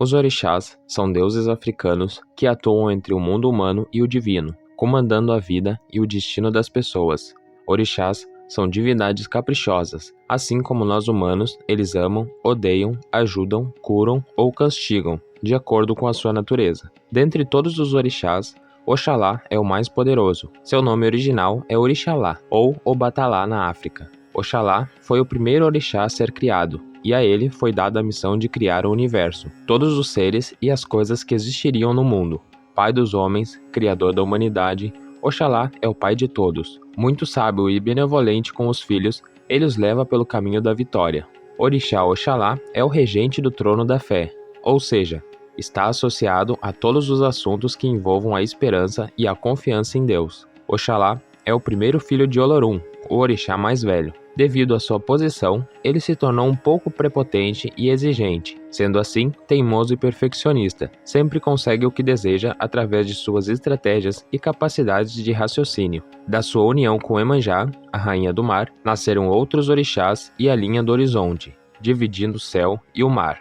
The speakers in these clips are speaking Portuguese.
Os orixás são deuses africanos que atuam entre o mundo humano e o divino, comandando a vida e o destino das pessoas. Orixás são divindades caprichosas, assim como nós humanos, eles amam, odeiam, ajudam, curam ou castigam, de acordo com a sua natureza. Dentre todos os orixás, Oxalá é o mais poderoso. Seu nome original é Orixalá, ou Obatalá na África. Oxalá foi o primeiro orixá a ser criado, e a ele foi dada a missão de criar o universo, todos os seres e as coisas que existiriam no mundo. Pai dos homens, criador da humanidade, Oxalá é o pai de todos. Muito sábio e benevolente com os filhos, ele os leva pelo caminho da vitória. Orixá Oxalá é o regente do trono da fé, ou seja, está associado a todos os assuntos que envolvam a esperança e a confiança em Deus. Oxalá é o primeiro filho de Olorum, o orixá mais velho. Devido à sua posição, ele se tornou um pouco prepotente e exigente. Sendo assim, teimoso e perfeccionista, sempre consegue o que deseja através de suas estratégias e capacidades de raciocínio. Da sua união com Emanjá, a rainha do mar, nasceram outros orixás e a linha do horizonte, dividindo o céu e o mar.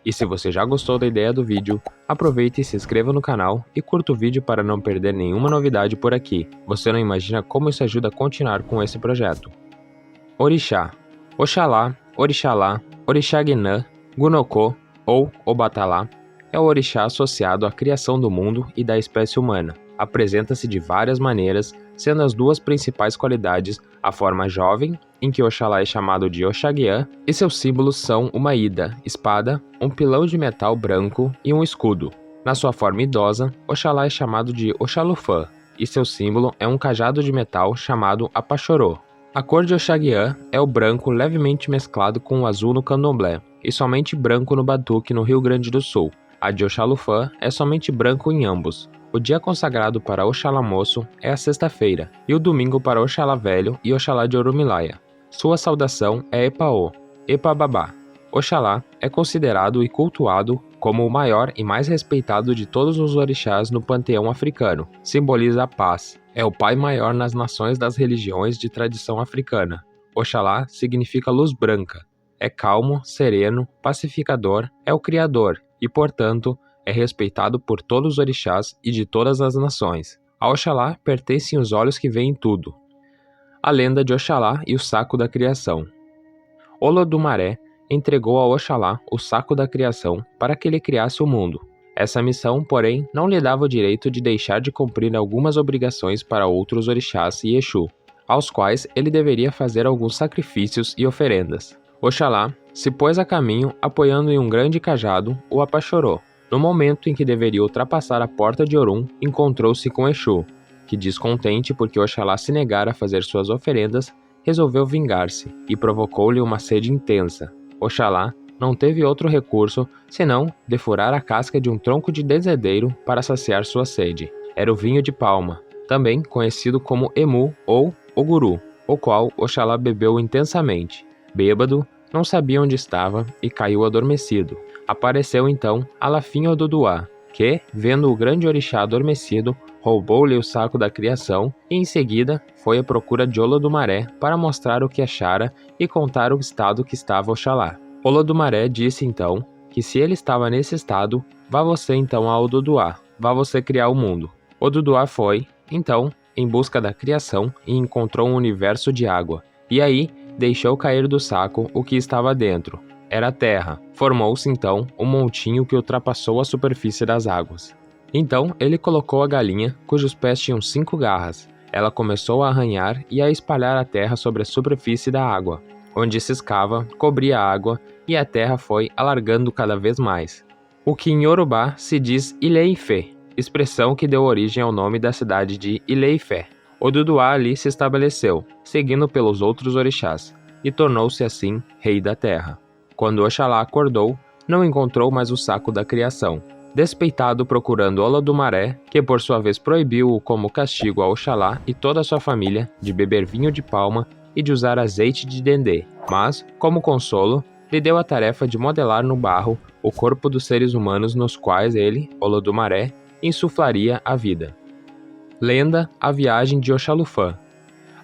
E se você já gostou da ideia do vídeo, aproveite e se inscreva no canal e curta o vídeo para não perder nenhuma novidade por aqui. Você não imagina como isso ajuda a continuar com esse projeto. Orixá. Oxalá, Orixalá, Orixá-Guinã, Gunokô ou Obatalá é o orixá associado à criação do mundo e da espécie humana. Apresenta-se de várias maneiras, sendo as duas principais qualidades a forma jovem, em que Oxalá é chamado de Oxaguiã, e seus símbolos são uma ida, espada, um pilão de metal branco e um escudo. Na sua forma idosa, Oxalá é chamado de Oxalufã, e seu símbolo é um cajado de metal chamado Apachorô. A cor de Oxaguiã é o branco levemente mesclado com o azul no candomblé, e somente branco no batuque no Rio Grande do Sul. A de Oxalufã é somente branco em ambos. O dia consagrado para Oxalá Moço é a sexta-feira, e o domingo para Oxalá Velho e Oxalá de Orumilaia. Sua saudação é Epaô, Epababá. Oxalá é considerado e cultuado como o maior e mais respeitado de todos os orixás no panteão africano. Simboliza a paz. É o pai maior nas nações das religiões de tradição africana. Oxalá significa luz branca. É calmo, sereno, pacificador, é o criador e, portanto, é respeitado por todos os orixás e de todas as nações. A Oxalá pertencem os olhos que veem tudo. A lenda de Oxalá e o saco da criação. Olodumaré entregou a Oxalá o saco da criação para que ele criasse o mundo. Essa missão, porém, não lhe dava o direito de deixar de cumprir algumas obrigações para outros orixás e Exu, aos quais ele deveria fazer alguns sacrifícios e oferendas. Oxalá se pôs a caminho apoiando em um grande cajado o Apachorô. No momento em que deveria ultrapassar a porta de Orum, encontrou-se com Exu, que, descontente porque Oxalá se negara a fazer suas oferendas, resolveu vingar-se e provocou-lhe uma sede intensa. Oxalá não teve outro recurso senão defurar a casca de um tronco de dezedeiro para saciar sua sede. Era o vinho de palma, também conhecido como Emu ou Oguru, o qual Oxalá bebeu intensamente. Bêbado, não sabia onde estava e caiu adormecido. Apareceu então Alafim Oduduá, que, vendo o grande orixá adormecido, roubou-lhe o saco da criação e em seguida foi à procura de Olodumaré para mostrar o que achara e contar o estado que estava Oxalá. Olodumaré disse então que se ele estava nesse estado, vá você então a Oduduá, vá você criar o mundo. Oduduá foi, então, em busca da criação e encontrou um universo de água, e aí deixou cair do saco o que estava dentro. Era a terra. Formou-se então um montinho que ultrapassou a superfície das águas. Então ele colocou a galinha, cujos pés tinham 5 garras. Ela começou a arranhar e a espalhar a terra sobre a superfície da água. Onde se escava, cobria a água e a terra foi alargando cada vez mais. O que em Yorubá se diz Ilé-Ifé, expressão que deu origem ao nome da cidade de Ilé-Ifé. Oduduá ali se estabeleceu, seguindo pelos outros orixás, e tornou-se assim rei da terra. Quando Oxalá acordou, não encontrou mais o saco da criação. Despeitado procurando Olodumaré, que por sua vez proibiu-o como castigo a Oxalá e toda a sua família de beber vinho de palma e de usar azeite de dendê, mas, como consolo, lhe deu a tarefa de modelar no barro o corpo dos seres humanos nos quais ele, Olodumaré, insuflaria a vida. Lenda: A Viagem de Oxalufã.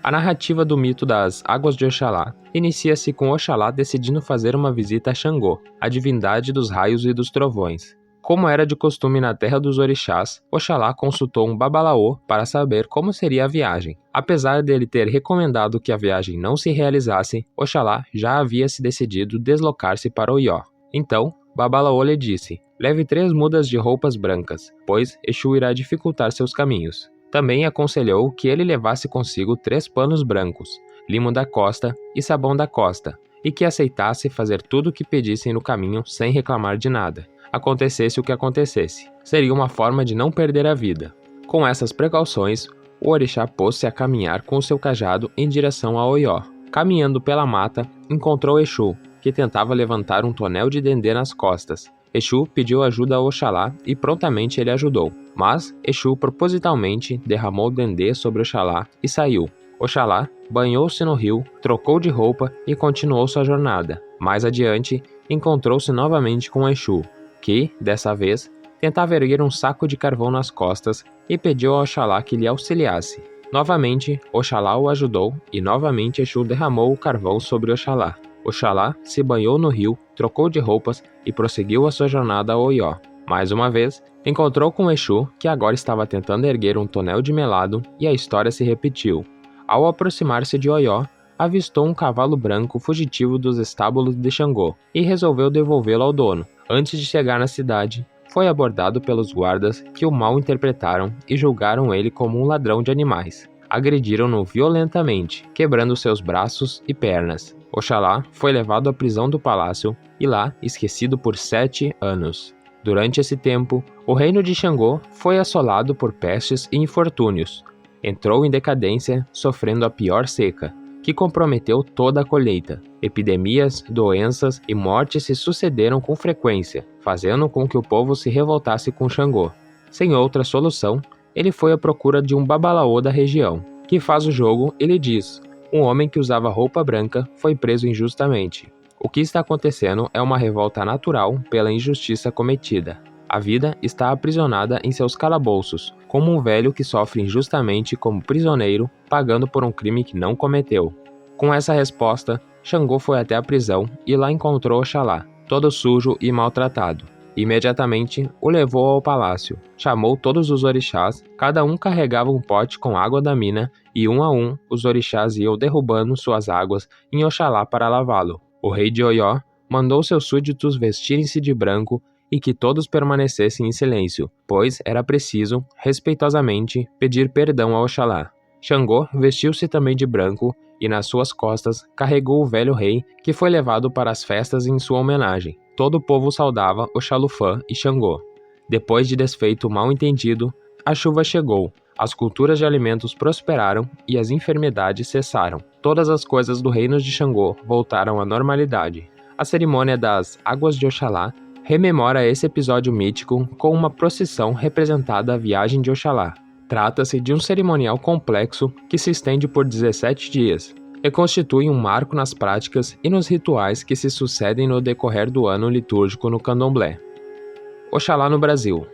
A narrativa do mito das Águas de Oxalá inicia-se com Oxalá decidindo fazer uma visita a Xangô, a divindade dos raios e dos trovões. Como era de costume na terra dos orixás, Oxalá consultou um babalaô para saber como seria a viagem. Apesar dele ter recomendado que a viagem não se realizasse, Oxalá já havia se decidido deslocar-se para Oió. Então, Babalaô lhe disse: leve 3 mudas de roupas brancas, pois Exu irá dificultar seus caminhos. Também aconselhou que ele levasse consigo 3 panos brancos, limo da costa e sabão da costa, e que aceitasse fazer tudo o que pedissem no caminho sem reclamar de nada. Acontecesse o que acontecesse, seria uma forma de não perder a vida. Com essas precauções, o orixá pôs-se a caminhar com seu cajado em direção a Oió. Caminhando pela mata, encontrou Exu, que tentava levantar um tonel de dendê nas costas. Exu pediu ajuda a Oxalá e prontamente ele ajudou. Mas Exu propositalmente derramou o dendê sobre Oxalá e saiu. Oxalá banhou-se no rio, trocou de roupa e continuou sua jornada. Mais adiante, encontrou-se novamente com Exu, que, dessa vez, tentava erguer um saco de carvão nas costas e pediu a Oxalá que lhe auxiliasse. Novamente, Oxalá o ajudou e novamente Exu derramou o carvão sobre Oxalá. Oxalá se banhou no rio, trocou de roupas e prosseguiu a sua jornada a Oió. Mais uma vez, encontrou com Exu, que agora estava tentando erguer um tonel de melado, e a história se repetiu. Ao aproximar-se de Oió, avistou um cavalo branco fugitivo dos estábulos de Xangô e resolveu devolvê-lo ao dono. Antes de chegar na cidade, foi abordado pelos guardas que o mal interpretaram e julgaram ele como um ladrão de animais. Agrediram-no violentamente, quebrando seus braços e pernas. Oxalá foi levado à prisão do palácio e lá esquecido por 7 anos. Durante esse tempo, o reino de Xangô foi assolado por pestes e infortúnios. Entrou em decadência, sofrendo a pior seca, que comprometeu toda a colheita. Epidemias, doenças e mortes se sucederam com frequência, fazendo com que o povo se revoltasse com Xangô. Sem outra solução, ele foi à procura de um babalaô da região, que faz o jogo e lhe diz: um homem que usava roupa branca foi preso injustamente. O que está acontecendo é uma revolta natural pela injustiça cometida. A vida está aprisionada em seus calabouços, como um velho que sofre injustamente como prisioneiro, pagando por um crime que não cometeu. Com essa resposta, Xangô foi até a prisão e lá encontrou Oxalá, todo sujo e maltratado. Imediatamente o levou ao palácio, chamou todos os orixás, cada um carregava um pote com água da mina e um a um os orixás iam derrubando suas águas em Oxalá para lavá-lo. O rei de Oió mandou seus súditos vestirem-se de branco e que todos permanecessem em silêncio, pois era preciso, respeitosamente, pedir perdão a Oxalá. Xangô vestiu-se também de branco e nas suas costas carregou o velho rei que foi levado para as festas em sua homenagem. Todo o povo saudava Oxalufã e Xangô. Depois de desfeito o mal-entendido, a chuva chegou, as culturas de alimentos prosperaram e as enfermidades cessaram. Todas as coisas do reino de Xangô voltaram à normalidade. A cerimônia das Águas de Oxalá rememora esse episódio mítico com uma procissão representada a viagem de Oxalá. Trata-se de um cerimonial complexo que se estende por 17 dias e constitui um marco nas práticas e nos rituais que se sucedem no decorrer do ano litúrgico no candomblé. Oxalá no Brasil.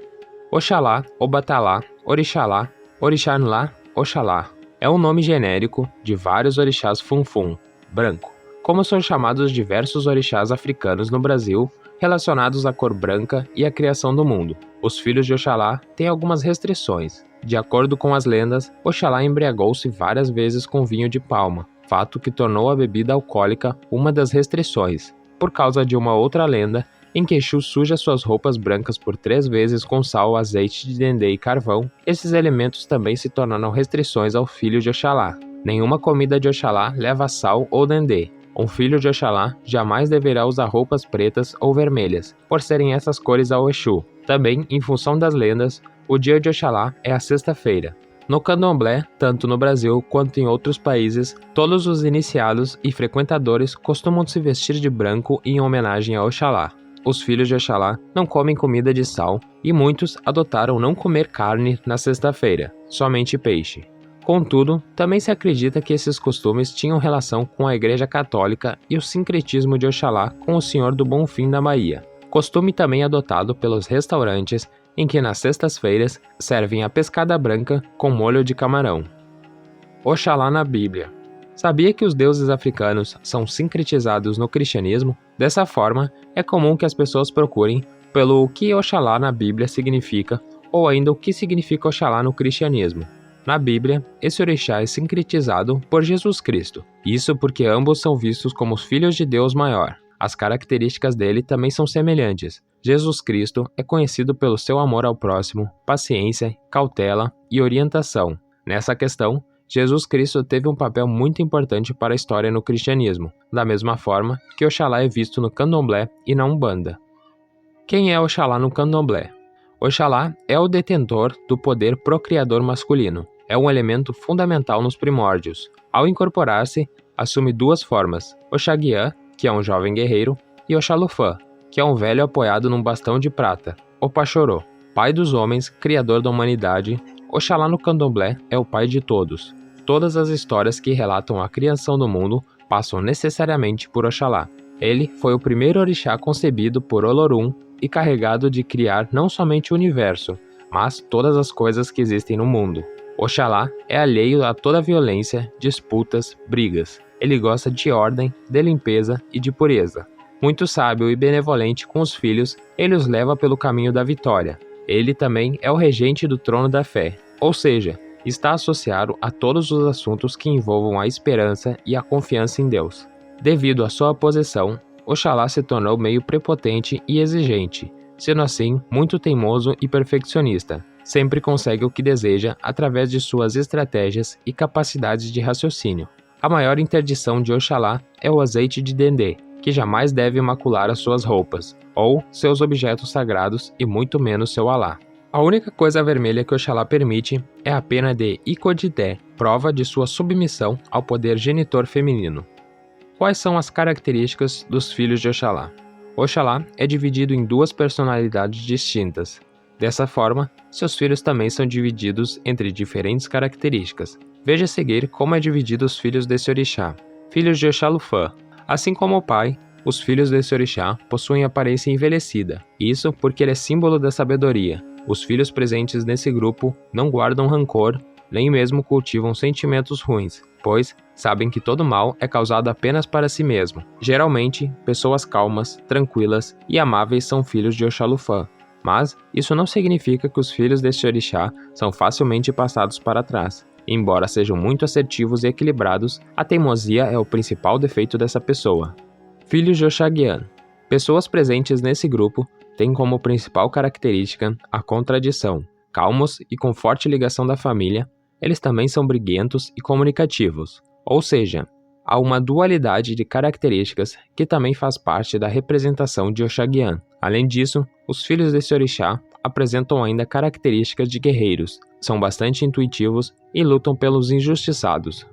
Oxalá, Obatalá, Orixalá, Orixanlá, Oxalá é um nome genérico de vários orixás funfun, branco, como são chamados diversos orixás africanos no Brasil relacionados à cor branca e à criação do mundo. Os filhos de Oxalá têm algumas restrições. De acordo com as lendas, Oxalá embriagou-se várias vezes com vinho de palma, fato que tornou a bebida alcoólica uma das restrições. Por causa de uma outra lenda, em que Exu suja suas roupas brancas por 3 vezes com sal, azeite de dendê e carvão, esses elementos também se tornaram restrições ao filho de Oxalá. Nenhuma comida de Oxalá leva sal ou dendê. Um filho de Oxalá jamais deverá usar roupas pretas ou vermelhas, por serem essas cores ao Exu. Também, em função das lendas, o dia de Oxalá é a sexta-feira. No candomblé, tanto no Brasil quanto em outros países, todos os iniciados e frequentadores costumam se vestir de branco em homenagem a Oxalá. Os filhos de Oxalá não comem comida de sal e muitos adotaram não comer carne na sexta-feira, somente peixe. Contudo, também se acredita que esses costumes tinham relação com a Igreja Católica e o sincretismo de Oxalá com o Senhor do Bonfim da Bahia. Costume também adotado pelos restaurantes, em que nas sextas-feiras servem a pescada branca com molho de camarão. Oxalá na Bíblia. Sabia que os deuses africanos são sincretizados no cristianismo? Dessa forma, é comum que as pessoas procurem pelo que Oxalá na Bíblia significa ou ainda o que significa Oxalá no cristianismo. Na Bíblia, esse orixá é sincretizado por Jesus Cristo. Isso porque ambos são vistos como os filhos de Deus maior. As características dele também são semelhantes. Jesus Cristo é conhecido pelo seu amor ao próximo, paciência, cautela e orientação. Nessa questão, Jesus Cristo teve um papel muito importante para a história no cristianismo, da mesma forma que Oxalá é visto no candomblé e na Umbanda. Quem é Oxalá no candomblé? Oxalá é o detentor do poder procriador masculino. É um elemento fundamental nos primórdios. Ao incorporar-se, assume duas formas: Oxaguiã, que é um jovem guerreiro, e Oxalufã, que é um velho apoiado num bastão de prata. Opachorô, pai dos homens, criador da humanidade. Oxalá no candomblé é o pai de todos. Todas as histórias que relatam a criação do mundo passam necessariamente por Oxalá. Ele foi o primeiro orixá concebido por Olorum e carregado de criar não somente o universo, mas todas as coisas que existem no mundo. Oxalá é alheio a toda violência, disputas, brigas. Ele gosta de ordem, de limpeza e de pureza. Muito sábio e benevolente com os filhos, ele os leva pelo caminho da vitória. Ele também é o regente do trono da fé, ou seja, está associado a todos os assuntos que envolvam a esperança e a confiança em Deus. Devido à sua posição, Oxalá se tornou meio prepotente e exigente, sendo assim muito teimoso e perfeccionista. Sempre consegue o que deseja através de suas estratégias e capacidades de raciocínio. A maior interdição de Oxalá é o azeite de dendê, que jamais deve macular as suas roupas, ou seus objetos sagrados e muito menos seu alá. A única coisa vermelha que Oxalá permite é a pena de Icodité, prova de sua submissão ao poder genitor feminino. Quais são as características dos filhos de Oxalá? Oxalá é dividido em duas personalidades distintas. Dessa forma, seus filhos também são divididos entre diferentes características. Veja a seguir como é dividido os filhos desse orixá. Filhos de Oxalufã. Assim como o pai, os filhos desse orixá possuem aparência envelhecida. Isso porque ele é símbolo da sabedoria. Os filhos presentes nesse grupo não guardam rancor, nem mesmo cultivam sentimentos ruins, pois sabem que todo mal é causado apenas para si mesmo. Geralmente, pessoas calmas, tranquilas e amáveis são filhos de Oxalufã. Mas isso não significa que os filhos deste orixá são facilmente passados para trás. Embora sejam muito assertivos e equilibrados, a teimosia é o principal defeito dessa pessoa. Filhos de Oxaguiã. Pessoas presentes nesse grupo têm como principal característica a contradição. Calmos e com forte ligação da família, eles também são briguentos e comunicativos. Ou seja, há uma dualidade de características que também faz parte da representação de Oxaguiã. Além disso, os filhos desse orixá apresentam ainda características de guerreiros, são bastante intuitivos e lutam pelos injustiçados.